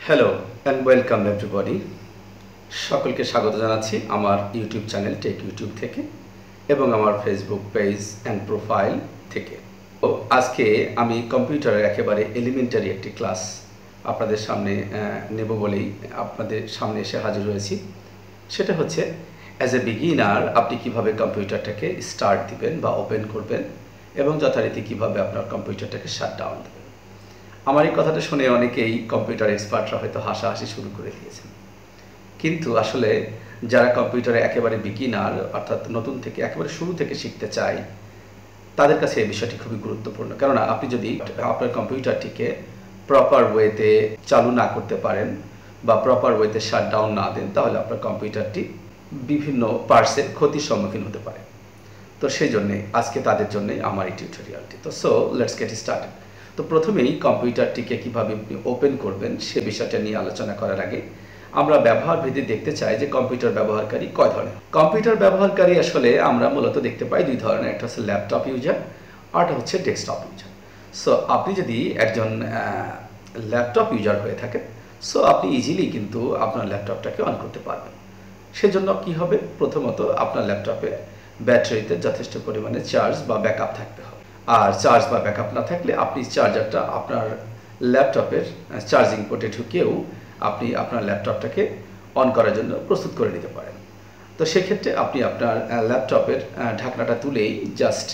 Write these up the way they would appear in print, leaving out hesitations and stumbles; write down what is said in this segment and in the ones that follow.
Hello and welcome everybody. সকলকে স্বাগত জানাচ্ছি আমার ইউটিউব চ্যানেল টেক ইউটিউব থেকে এবং আমার ফেসবুক পেজ অ্যান্ড প্রোফাইল থেকে। তো আজকে আমি কম্পিউটারের একেবারে এলিমেন্টারি একটি ক্লাস আপনাদের সামনে নেব বলেই আপনাদের সামনে এসে হাজির হয়েছি। সেটা হচ্ছে অ্যাজ এ বিগিনার আপনি কিভাবে কম্পিউটারটাকে স্টার্ট দিবেন বা ওপেন করবেন এবং যথারীতি কিভাবে আপনার কম্পিউটারটাকে শাট ডাউন দেবেন। আমার এই কথাটা শুনে অনেকেই কম্পিউটার এক্সপার্টরা হয়তো হাসাহাসি শুরু করে দিয়েছেন, কিন্তু আসলে যারা কম্পিউটারে একেবারে বিগিনার অর্থাৎ নতুন থেকে একেবারে শুরু থেকে শিখতে চায় তাদের কাছে এই বিষয়টি খুবই গুরুত্বপূর্ণ। কেননা আপনি যদি আপনার কম্পিউটারটিকে প্রপার ওয়েতে চালু না করতে পারেন বা প্রপার ওয়েতে শাট ডাউন না দেন, তাহলে আপনার কম্পিউটারটি বিভিন্ন পার্টসের ক্ষতির সম্মুখীন হতে পারে। তো সেই জন্যে আজকে তাদের জন্যই আমার এই টিউটোরিয়ালটি। তো লেটস গেট স্টার্টেড। তো প্রথমেই কম্পিউটারটিকে কিভাবে ওপেন করবেন সে বিষয়টা নিয়ে আলোচনা করার আগে আমরা ব্যবহার ভেদে দেখতে চাই যে কম্পিউটার ব্যবহারকারী কয় ধরনের। কম্পিউটার ব্যবহারকারী আসলে আমরা মূলত দেখতে পাই দুই ধরনের, একটা হচ্ছে ল্যাপটপ ইউজার আরটা হচ্ছে ডেস্কটপ ইউজার। সো আপনি যদি একজন ল্যাপটপ ইউজার হয়ে থাকেন, সো আপনি ইজিলি কিন্তু আপনার ল্যাপটপটাকে অন করতে পারবেন। সেজন্য কি হবে, প্রথমত আপনার ল্যাপটপে ব্যাটারিতে যথেষ্ট পরিমাণে চার্জ বা ব্যাকআপ থাকতে হবে। আর চার্জ বা ব্যাকআপ না থাকলে আপনি চার্জারটা আপনার ল্যাপটপের চার্জিং পোর্টে ঢুকিয়েও আপনি আপনার ল্যাপটপটাকে অন করার জন্য প্রস্তুত করে নিতে পারেন। তো সেক্ষেত্রে আপনি আপনার ল্যাপটপের ঢাকনাটা তুলেই জাস্ট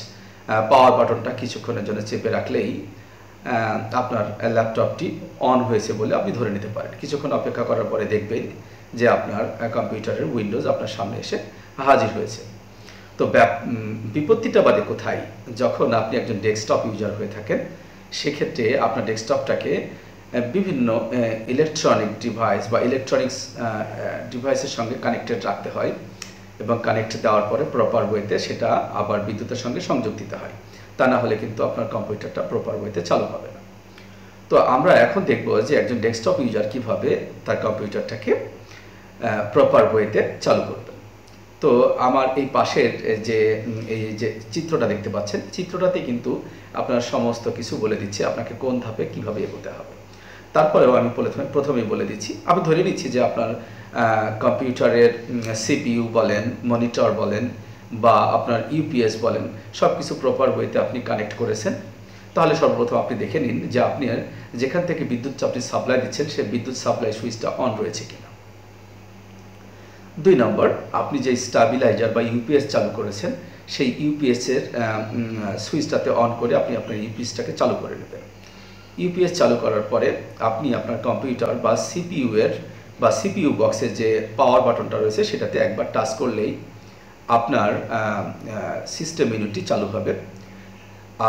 পাওয়ার বাটনটা কিছুক্ষণের জন্য চেপে রাখলেই আপনার ল্যাপটপটি অন হয়েছে বলে আপনি ধরে নিতে পারেন। কিছুক্ষণ অপেক্ষা করার পরে দেখবেন যে আপনার কম্পিউটারের উইন্ডোজ আপনার সামনে এসে হাজির হয়েছে। তো বিপত্তিটা বাদে কোথায়, যখন আপনি একজন ডেস্কটপ ইউজার হয়ে থাকেন সেক্ষেত্রে আপনার ডেস্কটপটাকে বিভিন্ন ইলেকট্রনিক ডিভাইস বা ইলেকট্রনিক্স ডিভাইসের সঙ্গে কানেক্টেড রাখতে হয় এবং কানেক্ট দেওয়ার পরে প্রপার ওয়েতে সেটা আবার বিদ্যুতের সঙ্গে সংযোগ দিতে হয়। তা না হলে কিন্তু আপনার কম্পিউটারটা প্রপার ওয়েতে চালু হবে না। তো আমরা এখন দেখব যে একজন ডেস্কটপ ইউজার কিভাবে তার কম্পিউটারটাকে প্রপার ওয়েতে চালু করবে। তো আমার এই পাশের যে চিত্রটা দেখতে পাচ্ছেন, চিত্রটাতে কিন্তু আপনার সমস্ত কিছু বলে দিচ্ছে আপনাকে কোন ধাপে কিভাবে এগোতে হবে। তারপরেও আমি প্রথমেই বলে দিচ্ছি, আমি ধরে নিচ্ছি যে আপনার কম্পিউটারের সিপিইউ বলেন, মনিটর বলেন বা আপনার ইউপিএস বলেন, সব কিছু প্রপার ওয়েতে আপনি কানেক্ট করেছেন। তাহলে সর্বপ্রথম আপনি দেখে নিন যে আপনি যেখান থেকে বিদ্যুৎ আপনি সাপ্লাই দিচ্ছেন সে বিদ্যুৎ সাপ্লাই সুইচটা অন রয়েছে কিনা। 2 নম্বর, আপনি যে স্টাবিলাইজার বা ইউপিএস চালু করেছেন সেই ইউপিএসের সুইচটাতে অন করে আপনি আপনার ইউপিএসটাকে চালু করে নেবেন। ইউপিএস চালু করার পরে আপনি আপনার কম্পিউটার বা সিপিইউ বক্সের যে পাওয়ার বাটনটা রয়েছে সেটাতে একবার টাচ করলেই আপনার সিস্টেম মেনুটি চালু হবে।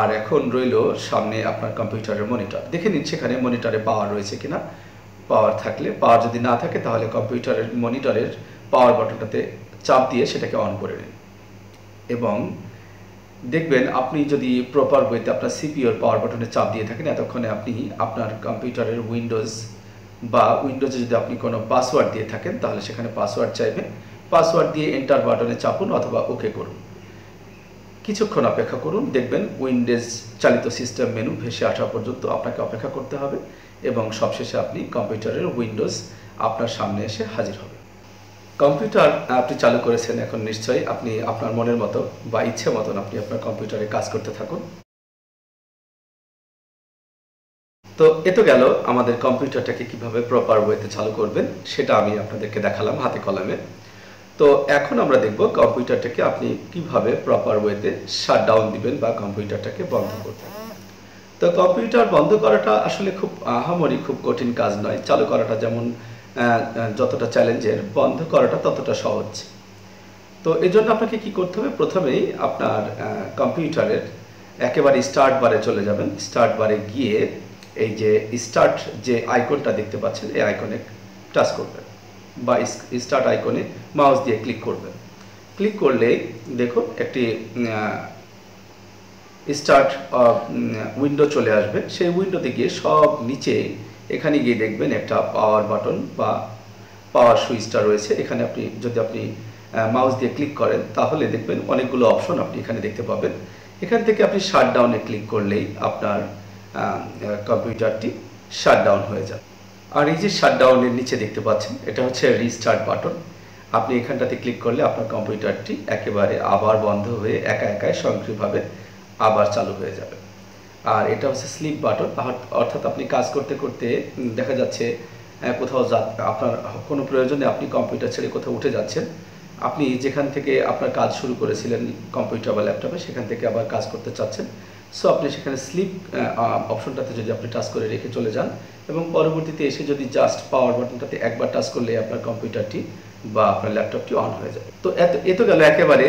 আর এখন রইল সামনে আপনার কম্পিউটারের মনিটর। দেখে নিন সেখানে মনিটরে পাওয়ার রয়েছে কিনা। পাওয়ার থাকলে, পাওয়ার যদি না থাকে তাহলে কম্পিউটারের মনিটরের পাওয়ার বাটনটাতে চাপ দিয়ে সেটাকে অন করে নিন এবং দেখবেন আপনি যদি প্রপার ওয়েতে আপনার সিপিইউর পাওয়ার বাটনে চাপ দিয়ে থাকেন এতক্ষণে আপনি আপনার কম্পিউটারের উইন্ডোজে যদি আপনি কোনো পাসওয়ার্ড দিয়ে থাকেন তাহলে সেখানে পাসওয়ার্ড চাইবে। পাসওয়ার্ড দিয়ে এন্টার বাটনে চাপুন অথবা ওকে করুন। কিছুক্ষণ অপেক্ষা করুন, দেখবেন উইন্ডোজ চালিত সিস্টেম মেনু ভেসে আসা পর্যন্ত আপনাকে অপেক্ষা করতে হবে এবং সবশেষে আপনি কম্পিউটারের উইন্ডোজ আপনার সামনে এসে হাজির হবে। কম্পিউটার আপনি চালু করেছেন, এখন নিশ্চয়ই আপনি আপনার মনের মতো বা ইচ্ছে মতন আপনি আপনার কম্পিউটারে কাজ করতে থাকুন। তো এ তো গেল আমাদের কম্পিউটারটাকে কিভাবে প্রপার ওয়েতে চালু করবেন সেটা আমি আপনাদেরকে দেখালাম হাতে কলমে। তো এখন আমরা দেখব কম্পিউটারটাকে আপনি কিভাবে প্রপার ওয়েতে শাট ডাউন দিবেন বা কম্পিউটারটাকে বন্ধ করবেন। তো কম্পিউটার বন্ধ করাটা আসলে খুব আহামরি খুব কঠিন কাজ নয়। চালু করাটা যেমন যতটা চ্যালেঞ্জের, বন্ধ করাটা ততটা সহজ। তো এই জন্য আপনাকে কি করতে হবে, প্রথমেই আপনার কম্পিউটারের একেবারে স্টার্ট বারে চলে যাবেন। স্টার্ট বারে গিয়ে এই যে স্টার্ট যে আইকনটা দেখতে পাচ্ছেন এই আইকনে টাচ করবেন বা স্টার্ট আইকনে মাউস দিয়ে ক্লিক করবেন। ক্লিক করলেই দেখুন একটি স্টার্ট উইন্ডো চলে আসবে। সেই উইন্ডোতে গিয়ে সব নিচে এখানে গিয়ে দেখবেন একটা পাওয়ার বাটন বা পাওয়ার সুইচটা রয়েছে। এখানে যদি আপনি মাউস দিয়ে ক্লিক করেন তাহলে দেখবেন অনেকগুলো অপশন আপনি এখানে দেখতে পাবেন। এখান থেকে আপনি শাট ডাউনে ক্লিক করলেই আপনার কম্পিউটারটি শাট ডাউন হয়ে যাবে। আর এই যে শাটডাউনের নিচে দেখতে পাচ্ছেন, এটা হচ্ছে রিস্টার্ট বাটন। আপনি এখানটাতে ক্লিক করলে আপনার কম্পিউটারটি একেবারে আবার বন্ধ হয়ে একাই স্বয়ংক্রিয়ভাবে আবার চালু হয়ে যাবে। আর এটা হচ্ছে স্লিপ বাটন, অর্থাৎ আপনি কাজ করতে করতে দেখা যাচ্ছে কোথাও আপনার কোনো প্রয়োজনে আপনি কম্পিউটার ছেড়ে কোথাও উঠে যাচ্ছেন, আপনি যেখান থেকে আপনার কাজ শুরু করেছিলেন কম্পিউটার বা ল্যাপটপে, সেখান থেকে আবার কাজ করতে চাচ্ছেন। সো আপনি সেখানে স্লিপ অপশনটাতে যদি আপনি টাচ করে রেখে চলে যান এবং পরবর্তীতে এসে যদি জাস্ট পাওয়ার বাটনটাতে একবার টাচ করলে আপনার কম্পিউটারটি বা আপনার ল্যাপটপটি অন হয়ে যাবে। তো এত গেল একেবারে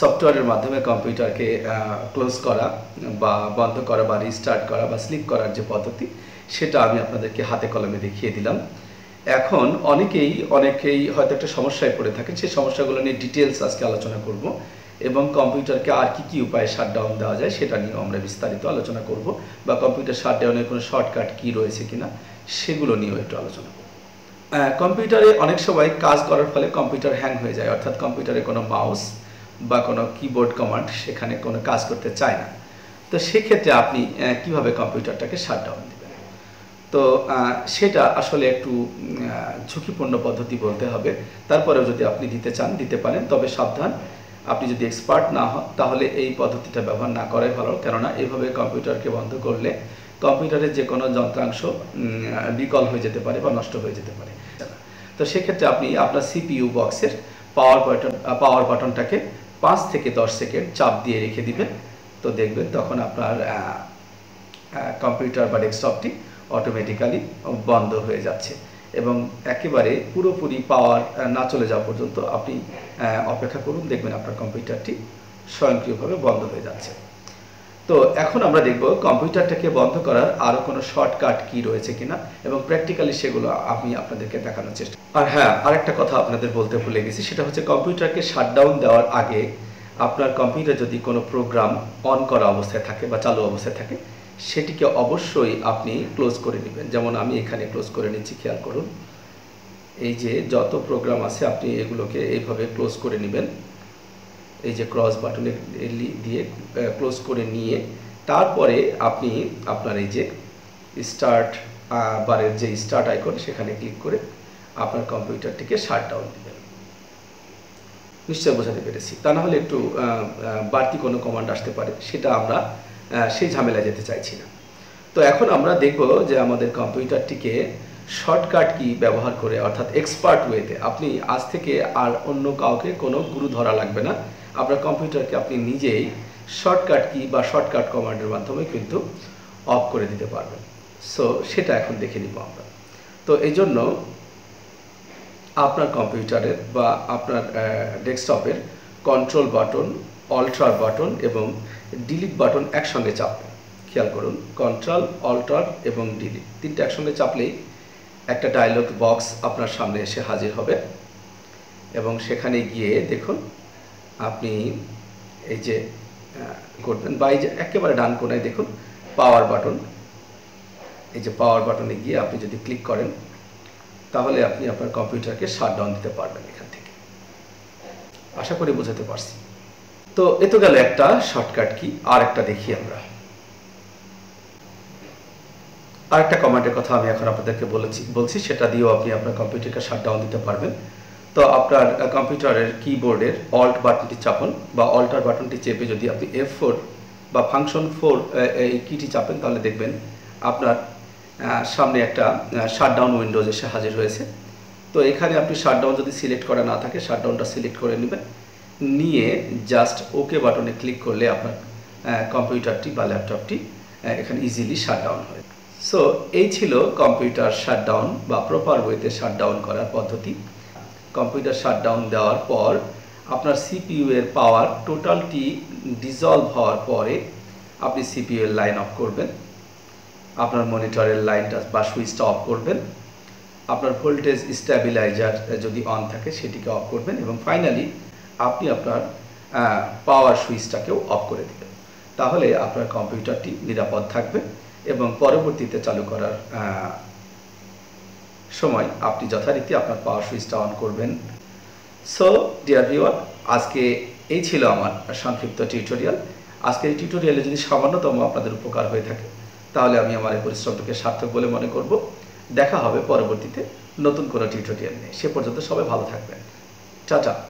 সফটওয়্যারের মাধ্যমে কম্পিউটারকে ক্লোজ করা বা বন্ধ করা বা রিস্টার্ট করা বা স্লিপ করার যে পদ্ধতি, সেটা আমি আপনাদেরকে হাতে কলমে দেখিয়ে দিলাম। এখন অনেকেই হয়তো একটা সমস্যায় পড়ে থাকেন, সেই সমস্যাগুলো নিয়ে ডিটেলস আজকে আলোচনা করব এবং কম্পিউটারকে আর কি উপায়ে শাটডাউন দেওয়া যায় সেটা নিয়েও আমরা বিস্তারিত আলোচনা করব, বা কম্পিউটার শাটডাউনের কোনো শর্টকাট কি রয়েছে কিনা সেগুলো নিয়েও একটু আলোচনা করব। কম্পিউটারে অনেক সময় কাজ করার ফলে কম্পিউটার হ্যাং হয়ে যায়, অর্থাৎ কম্পিউটারে কোনো মাউস বা কোনো কিবোর্ড কমান্ড সেখানে কোনো কাজ করতে চায় না। তো সেক্ষেত্রে আপনি কিভাবে কম্পিউটারটাকে শাটডাউন দেবেন? তো সেটা আসলে একটু ঝুঁকিপূর্ণ পদ্ধতি বলতে হবে। তারপরেও যদি আপনি দিতে চান দিতে পারেন, তবে সাবধান, আপনি যদি এক্সপার্ট না হন তাহলে এই পদ্ধতিটা ব্যবহার না করাই ভালো। কেননা এইভাবে কম্পিউটারকে বন্ধ করলে কম্পিউটারের যে কোনো যন্ত্রাংশ বিকল হয়ে যেতে পারে বা নষ্ট হয়ে যেতে পারে। তো সেক্ষেত্রে আপনি আপনার সিপিইউ বক্সের পাওয়ার বাটনটাকে 5 থেকে 10 সেকেন্ড চাপ দিয়ে রেখে দিবেন। তো দেখবেন তখন আপনার কম্পিউটার বা ডেস্কটপটি অটোমেটিক্যালি বন্ধ হয়ে যাচ্ছে এবং একেবারে পুরোপুরি পাওয়ার না চলে যাওয়া পর্যন্ত আপনি অপেক্ষা করুন, দেখবেন আপনার কম্পিউটারটি স্বয়ংক্রিয়ভাবে বন্ধ হয়ে যাচ্ছে। তো এখন আমরা দেখব কম্পিউটারটাকে বন্ধ করার আরও কোনো শর্টকাট কি রয়েছে কিনা এবং প্র্যাকটিক্যালি সেগুলো আমি আপনাদেরকে দেখানোর চেষ্টা। আর হ্যাঁ, আরেকটা কথা আপনাদের বলতে ভুলে গেছি, সেটা হচ্ছে কম্পিউটারকে শাটডাউন দেওয়ার আগে আপনার কম্পিউটার যদি কোনো প্রোগ্রাম অন করা অবস্থায় থাকে বা চালু অবস্থায় থাকে, সেটিকে অবশ্যই আপনি ক্লোজ করে নেবেন। যেমন আমি এখানে ক্লোজ করে নিচ্ছি, খেয়াল করুন। এই যে যত প্রোগ্রাম আছে আপনি এগুলোকে এইভাবে ক্লোজ করে নেবেন, এই যে ক্রস বাটনে দিয়ে ক্লোজ করে নিয়ে তারপরে আপনি আপনার এই যে স্টার্ট বারের যে স্টার্ট আইকন সেখানে ক্লিক করে আপনার কম্পিউটারটিকে শাটডাউন দেবেন। নিশ্চয় বোঝাতে পেরেছি। তা না হলে একটু বাড়তি কোনো কমান্ড আসতে পারে, সেটা আমরা সেই ঝামেলায় যেতে চাইছি না। তো এখন আমরা দেখব যে আমাদের কম্পিউটারটিকে শর্টকাট কি ব্যবহার করে, অর্থাৎ এক্সপার্ট ওয়েতে, আপনি আজ থেকে আর অন্য কাউকে কোনো গুরু ধরা লাগবে না, আপনার কম্পিউটারকে আপনি নিজেই শর্টকাট কি বা শর্টকাট কমান্ডের মাধ্যমে কিন্তু অফ করে দিতে পারবেন। সো সেটা এখন দেখে নিব আমরা। তো এই জন্য আপনার কম্পিউটারের বা আপনার ডেস্কটপের কন্ট্রোল বাটন, অল্টার বাটন এবং ডিলিট বাটন একসঙ্গে চাপবেন। খেয়াল করুন, কন্ট্রোল, অল্টার এবং ডিলিট তিনটা একসঙ্গে চাপলেই একটা ডায়লগ বক্স আপনার সামনে এসে হাজির হবে এবং সেখানে গিয়ে দেখুন আপনি এই যে করবেন বা এই যে একেবারে ডান কোণায় দেখুন পাওয়ার বাটন, এই যে পাওয়ার বাটনে গিয়ে আপনি যদি ক্লিক করেন তাহলে আপনি আপনার কম্পিউটারকে শাটডাউন দিতে পারবেন এখান থেকে। আশা করি বোঝাতে পারছি। তো এ তো গেল একটা শর্টকাট কি, আর একটা দেখি আমরা। আরেকটা কমান্ডের কথা আমি এখন আপনাদেরকে বলছি, সেটা দিয়েও আপনি আপনার কম্পিউটারকে শাটডাউন দিতে পারবেন। তো আপনার কম্পিউটারের কিবোর্ডের অল্ট বাটনটি চাপুন বা অল্টার বাটনটি চেপে যদি আপনি F4 বা ফাংশন 4 এই কিটি চাপেন তাহলে দেখবেন আপনার সামনে একটা শাটডাউন উইন্ডোজ এসে হাজির হয়েছে। তো এখানে আপনি শাটডাউন যদি সিলেক্ট করা না থাকে শাটডাউনটা সিলেক্ট করে নেবেন, নিয়ে জাস্ট ওকে বাটনে ক্লিক করলে আপনার কম্পিউটারটি বা ল্যাপটপটি এখানে ইজিলি শাটডাউন হয়। সো এই ছিল কম্পিউটার শাটডাউন বা প্রপার ওয়েতে শাটডাউন করার পদ্ধতি। কম্পিউটার শাটডাউন দেওয়ার পর আপনার সিপিইউ এর পাওয়ার টোটালটি ডিজলভ হওয়ার পরে আপনি সিপিইউ এর লাইন অফ করবেন, আপনার মনিটরের লাইনটা বা সুইচটা অফ করবেন, আপনার ভোল্টেজ স্ট্যাবিলাইজার যদি অন থাকে সেটিকে অফ করবেন এবং ফাইনালি আপনি আপনার পাওয়ার সুইচটাকেও অফ করে দেবেন। তাহলে আপনার কম্পিউটারটি নিরাপদ থাকবে এবং পরবর্তীতে চালু করার সময় আপনি যথারীতি আপনার পাওয়ার সুইচটা অন করবেন। সো ডিয়ার ভিউয়ার, আজকে এই ছিল আমার সংক্ষিপ্ত টিউটোরিয়াল। আজকের এই টিউটোরিয়ালে যদি সামান্যতম আপনাদের উপকার হয়ে থাকে তাহলে আমি আমার এই পরিশ্রমটাকে সার্থক বলে মনে করব। দেখা হবে পরবর্তীতে নতুন কোনো টিউটোরিয়াল নিয়ে। সে পর্যন্ত সবাই ভালো থাকবেন। টাটা।